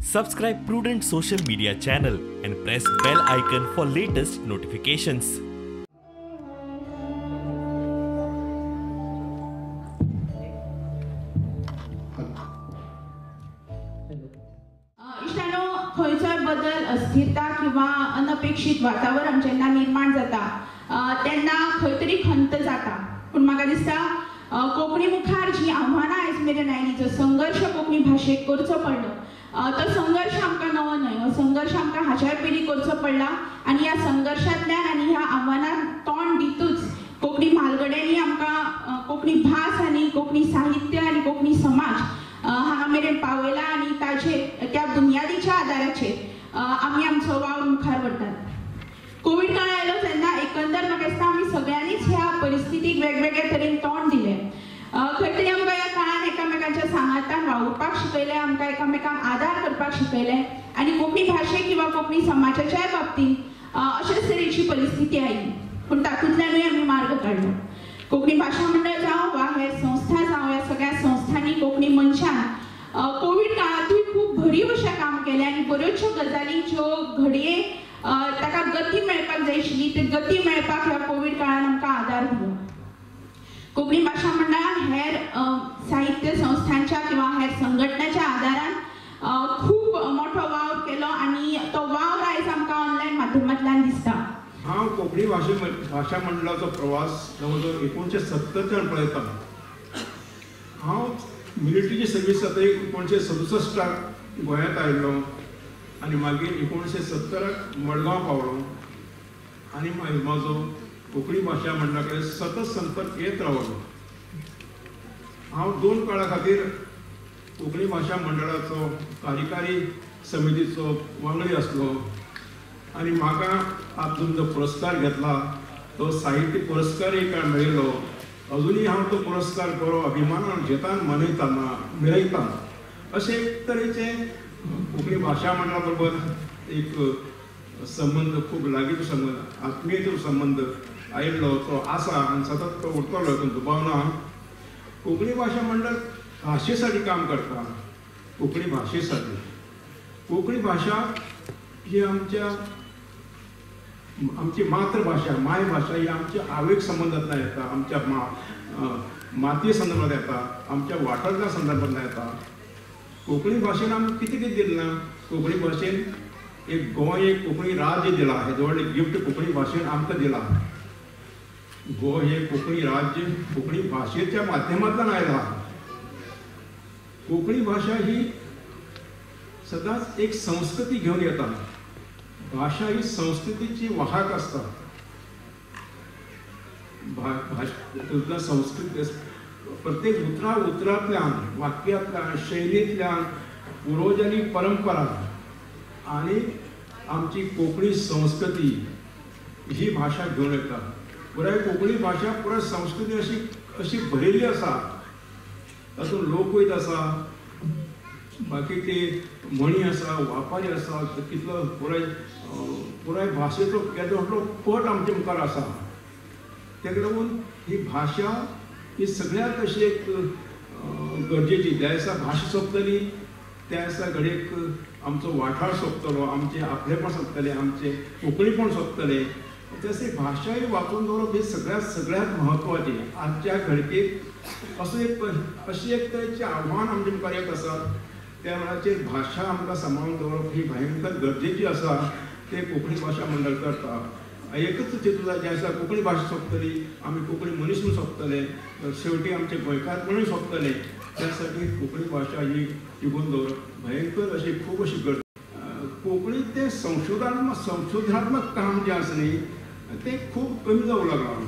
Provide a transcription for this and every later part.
Subscribe Prudent social media channel and press bell icon for latest notifications. इश्टानो खंयचोय बदल अस्थिरता किंवा अनपेक्षित वातावरण जेन्ना निर्माण जाता तेन्ना खंय तरी खंत जाता पूण म्हाका दिसता कोंकणी मुखार जी आव्हानां आयज मेरेन आयली जो संघर्श कोंकणी भाशेक करचो पडलो तो संघर्ष आमकां नवो न्हय हो संघर्श आमकां हाच्या पिढी करचो पडला आनी ह्या संघर्शांतल्यान आनी ह्या आव्हानांक तोंड दितूच कोंकणी म्हालगड्यांनी आमकां कोंकणी भास आनी कोंकणी साहित्य आनी कोंकणी समाज हांगा मेरेन पावयला आनी ताचेर त्या बुनयादीच्या आदाराचेर आमी आमचो वावर मुखार व्हरतात. कोविड काळ आयलो तेन्ना एकंदर म्हाका दिसता आमी सगळ्यांनीच ह्या परिस्थितीक वेगवेगळे तरेन तोंड दिलें. खंय तरी आमकां ह्या काळान एकामेकांच्या सांगातान वावुरपाक शिकयलें आमकां एकामेकांक आदार करपाक शिकयलें आनी कोंकणी भाशेक किंवा कोंकणी समाजाच्या बाबतींत अशेच तरेची परिस्थिती आयली पूण तातूंतल्यानूय आमी मार्ग काडलो. कोंकणी भाशा मंडळ जावं वा हेर संस्था जावं ह्या सगळ्या संस्थांनी कोंकणी मनशान कोविड काळातूय खूब भरीव अशें काम केलें आनी बऱ्योचश्यो गजाली ज्यो घडये ताका गती मेळपाक जाय आशिल्ली ती गती मेळपाक ह्या कोविड काळान आमकां आदार दिलो. कोंकणी भाशा मंडळान हेर साहित्य संस्थांच्या किंवा हेर संघटनांच्या आदारान खूब मोठो वावर केलो आनी तो वावर आयज आमकां ऑनलायन माध्यमांतल्यान दिसता. हांव कोंकणी भाशा मंडळाचो प्रवास जवळ जवळ 1970 पळयता. हांव मिलिटरीची सर्वीस जाता 1967 गोंयांत आयिल्लो आनी मागीर 1970 मडगांव पावलो आनी मागीर म्हाजो कोंकणी भाशा मंडळा कडेन सतत संपर्क येत रावलो. हांव 2 काळा खातीर कोंकणी भाशा मंडळाचो कार्यकारी समितीचो वांगडी आसलो आनी म्हाका हातूंत जो पुरस्कार घेतला तो साहित्य पुरस्कार एक मेळिल्लो. अजुनूय हांव तो पुरस्कार बरो अभिमानान घेतान मेळयता. अशें एक तरेचे कोंकणी भाशा मंडळा बरोबर एक संबंध खूब लागींचो संबंध आत्मीयतेचो संबंध आयिल्लो तो आसा आनी सतत तो उरतलो हातूंत दुबाव ना. कोंकणी भाशा मंडळ भाशे साठी काम करता. कोंकणी भाशे साठी कोंकणी भाशा ही आमची मातृभाषा मायभाषा ही आमच्या आवेग संबंधांतल्यान येता आमच्या मातये संदर्भांत येता आमच्या वाठाराच्या संदर्भांतल्यान येता. कोंकणी भाशेन आमकां कितें कितें दिलें. कोंकणी भाशेन एक गोंय एक कोंकणी राज्य दिला. हेजे व्हडलें गिफ्ट कोंकणी भाशेन आमकां दिला. गोंय हे कोंकणी राज्य कोंकणी भाशेच्या माध्यमांतल्यान आयला. कोंकणी भाशा ही सदांच एक संस्कृती घेवन येता. भाषा ही संस्कृतीची वाहक असता. संस्कृती प्रत्येक उतरांतल्यान वाक्यांतल्यान शैलींतल्यान पुर्वजांनी परंपरा आनी आमची कोंकणी संस्कृती ही भाषा घेवन येता. पुराय कोंकणी भाशा पुराय संस्कृती अशी भरिल्ली आसा. तातूंत लोकगीत आसा बाकी ते म्हणी आसा वापारी आसा कितलो पुराय भाशेचो केदो व्हडलो पट आमचे मुखार आसा. तेका लागून ही भाशा ही सगळ्यात अशी एक गरजेची. त्या दिसा भाशा सोंपतली त्या दिसा घडयेक आमचो वाठार सोंपतलो आमचे आपलेपण सोंपतलें आमचे कोंकणीपण सोंपतलें. तशें भाशा ही वाचून दवरप ही सगळ्यात म्हत्वाची. आजच्या घडीक अशी एक तरेचें आव्हान आमचे मुखार येत आसा. त्या वेळाचेर भाशा आमकां सांबाळून दवरप ही भयंकर गरजेची आसा. ते कोंकणी भाशा मंडळ करता. एकच चिंतू जें आसा कोंकणी भाशा सोंपतली आमी कोंकणी मनीस म्हणून सोंपतले शेवटी आमचे गोंयकार म्हणून सोंपतले. त्या साठी कोंकणी भाशा ही टिकून दवरप भयंकर अशी खूब अशी गरज. कोंकणी ते संशोधनात्मक काम जें आसा न्ही तें खूब कमी जावंक लागलां.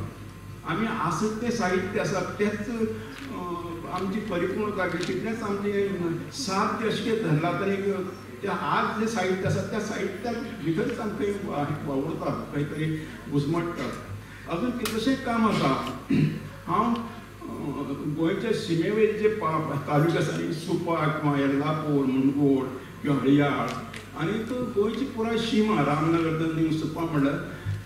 आमी आसा तें साहित्य आसा तेंच आमची परिपूर्णता तितलेंच आमचें साध्य अशें धरला तरी ते आज जे साहित्य आसा त्या साहित्याक भितरच आमकां वावुरता खंय तरी घुस्मटता. अजून कितलेशेच काम आसा. हांव गोंयच्या शिमेवयले जे तालुके आसा न्ही सुपा किंवा येल्लापूर मुणगोड किंवा हळयाळ आनी गोंयची पुराय शिमा रामनगर सुपा म्हणल्यार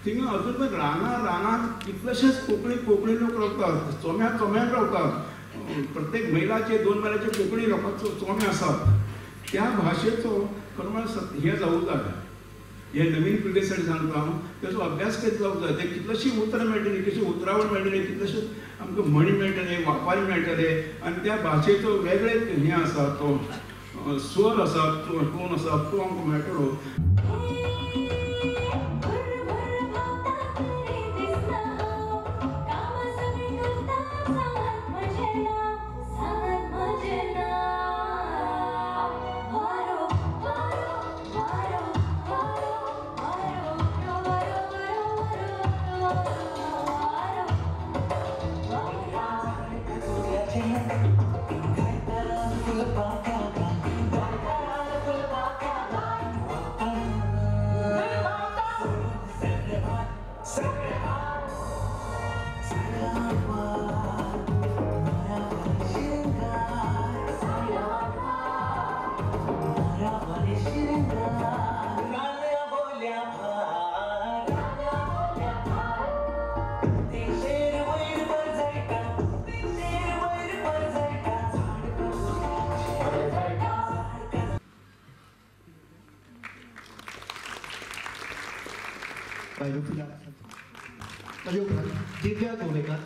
थिंगा अजून पण रानांत कितलेशेच कोंकणी लोक रावतात. चोम्यान रावतात. प्रत्येक मैलाचे 2 मैलाचे कोंकणी लोकांचो चोमे आसात. त्या भाशेचो खरं म्हळ्यार हे जावूं जाय. हे नवीन पिढीसाठी सांगता हांव तेचो अभ्यास करीत जावूं जाय. ते कितलेशी उतरां मेळटली, कशी उतरावळ मेळटली, कितलेशे आमकां म्हणी मेळटले, वापारी मेळटले आनी त्या भाशेचो वेगळे हे आसा तो स्वर आसा, टोन आसा तो आमकां मेळटलो. दिव्या गोवेकर,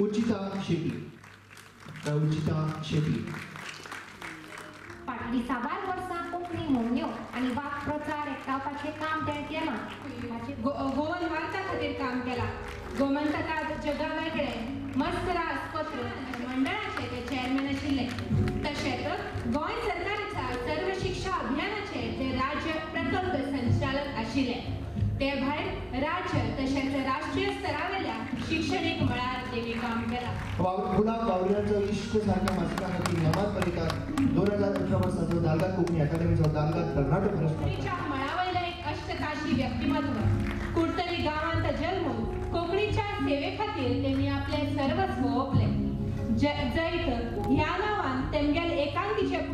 उचिता शेट्टी. उचिता शेट्टी फाटली 6 वर्सां कोंकणी मोन्यो आनी वाक्प्रचार एकठावपाचें काम तें केलां. गोवन वार्ता खातीर काम केलां. गोमंतकात जगा वेगळे मस्तराज पत्र मंडळाचे ते चेअरमॅन आशिल्ले. तशेंच गोंय सरकाराच्या सर्व शिक्षा अभियानाचे ते राज्य प्रकल्प संचालक आशिल्ले. ते भायर राज्य तशेंच राष्ट्रीय स्तरावेल्या शिक्षणीक मळार तेणी काम केलां. गुलाब बावरियांचो इश्क सारख्या मासिका खातीर नेमात पालिका 2018 वर्साचो दालगाद कोंकणी अकादमीचो दालगाद कर्नाटक पुरस्कार. मळावयलें एक अष्टकाशी व्यक्तिमत्व. कुडतरी गांवांत जल्मून कोंकणीच्या सेवे खातीर तेणी आपले सर्वस्व ओपले. जैत ह्या नांवान तेमगेल एकांकीचे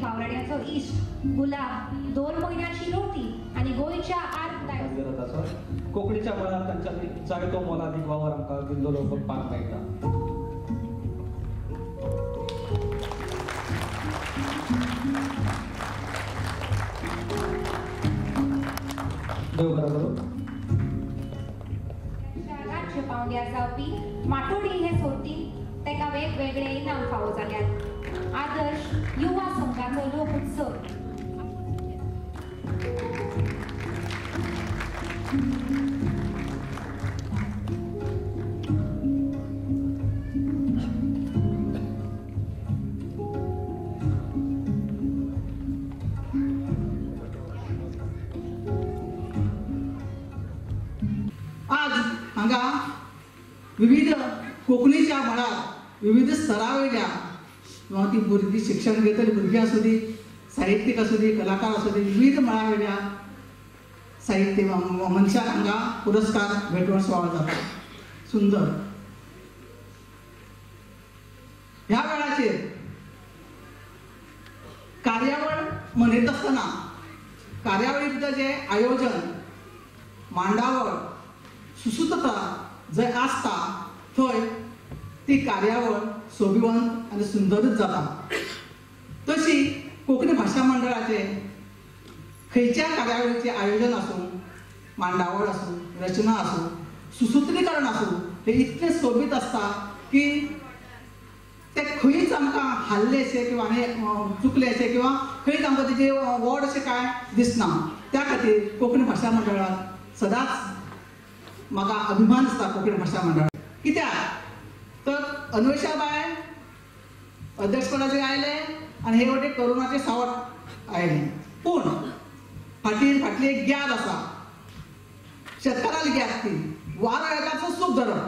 बावराड्याचो इश्ट गुलाब 2 म्हयन्याची रोटी आनी गोंयच्या कोंकणीच्या मळार तांच्यानी जायतो मोलादीक वावर आमकां दिल्लो पळोवपाक मेळटा. देव बरो करूं. राज्य पावंड्यार जावपी माटोडी हे सोडतीन तेका वेगवेगळे इनाम फावो जाल्यात. आदर्श युवा संघाचो लोकोत्सव. आज हांगा विविध कोंकणीच्या मळार विविध स्तरावयल्या किंवा ती भुरगीं शिक्षण घेतली भुरगीं आसूं दी, साहित्यीक आसूं दी, कलाकार आसूं दी, विविध मळावयल्या साहित्य मनशाक हांगा पुरस्कार भेटवण सुवाळो जाता. सुंदर. ह्या वेळाचेर कार्यावळ मनयत आसतना कार्यावळी भितर जे आयोजन मांडावळ सुसूत्रता जंय आसता थंय ती कार्यावळ सोबिवंत आनी सुंदरच जाता. तशी कोंकणी भाशा मंडळाचे खंयच्या कार्यावळीचें आयोजन आसूं, मांडावळ आसूं, रचना आसूं, सुसूत्रीकरण आसूं, हे इतलें सोबीत आसता की ते खंयच आमकां हाल्लेशें किंवा चुकलेशें किंवा खंयच आमकां तेजें व्हड अशें कांय दिसना. त्या खातीर कोंकणी भाशा मंडळाक सदांच म्हाका अभिमान आसता कोंकणी भाशा मंडळाक. कित्याक तर अन्वेषाबाई अध्यक्षपदाचेर आयले आनी हे वटेन करुणाचे सावट आयले. पूण फाटली एक ग्याद आसा, शेतकाराली ग्याद ती वारो येताचो सूख धरप.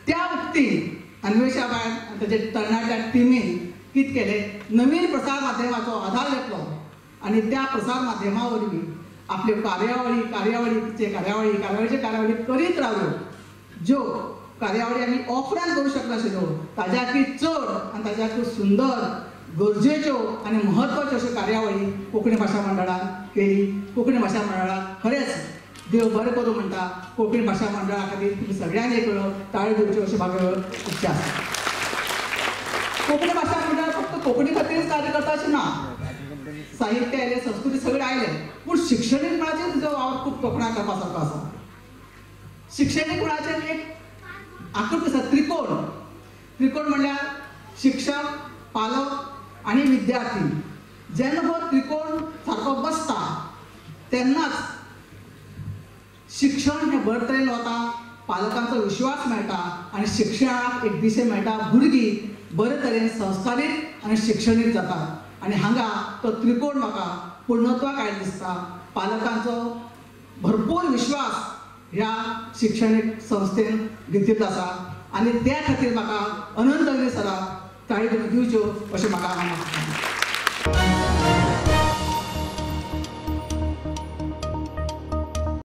त्या उक्तीन अन्वेषाबाई आनी ताचे तरणाट्या टिमीन कितें केलें, नवीन प्रसार माध्यमाचो आधार घेतलो आनी त्या प्रसार माध्यमा वरवीं आपल्यो कार्यावळीचे कार्यावळी करीत रावल्यो. ज्यो कार्यावळी आमी ऑफलायन करूं शकनाशिल्ल्यो ताज्याकूय चड आनी ताज्याकूय सुंदर गरजेच्यो आनी म्हत्वाच्यो अश्यो कार्यावळी कोंकणी भाशा मंडळान केली. कोंकणी भाशा मंडळाक खरेंच देव बरें करूं म्हणटा. कोंकणी भाशा मंडळा खातीर तुमी सगळ्यांनी एक वेळ ताळी दिवच्यो अशी म्हाका इच्छा आसा. कोंकणी भाशा मंडळ फक्त कोंकणी खातीरच कार्य करता अशें ना. साहित्य आयलें, संस्कृती सगळें आयलें, पूण शिक्षणीक मळाचेर तुजो वावर खूब कोंकणाक करपा सारको आसा. शिक्षणीक मळाचेर एक आकृती आसा त्रिकोण. त्रिकोण म्हणल्यार शिक्षक, पालक आनी विद्यार्थी. जेन्ना हो त्रिकोण सारको बसता तेन्नाच शिक्षण हें बरे तरेन वता, पालकांचो विश्वास मेळटा आनी शिक्षणाक एक दिशे मेळटा. भुरगीं बरे तरेन संस्कारीत आनी शिक्षणीक जातात. आनी हांगा तो त्रिकोण म्हाका पूर्णत्वाक आयिल्लो दिसता. पालकांचो भरपूर विश्वास ह्या शिक्षणीक संस्थेन घेतिल्लो आसा आनी त्या खातीर म्हाका अनंत अग्नी सराक ताळी दिवच्यो अशें म्हाका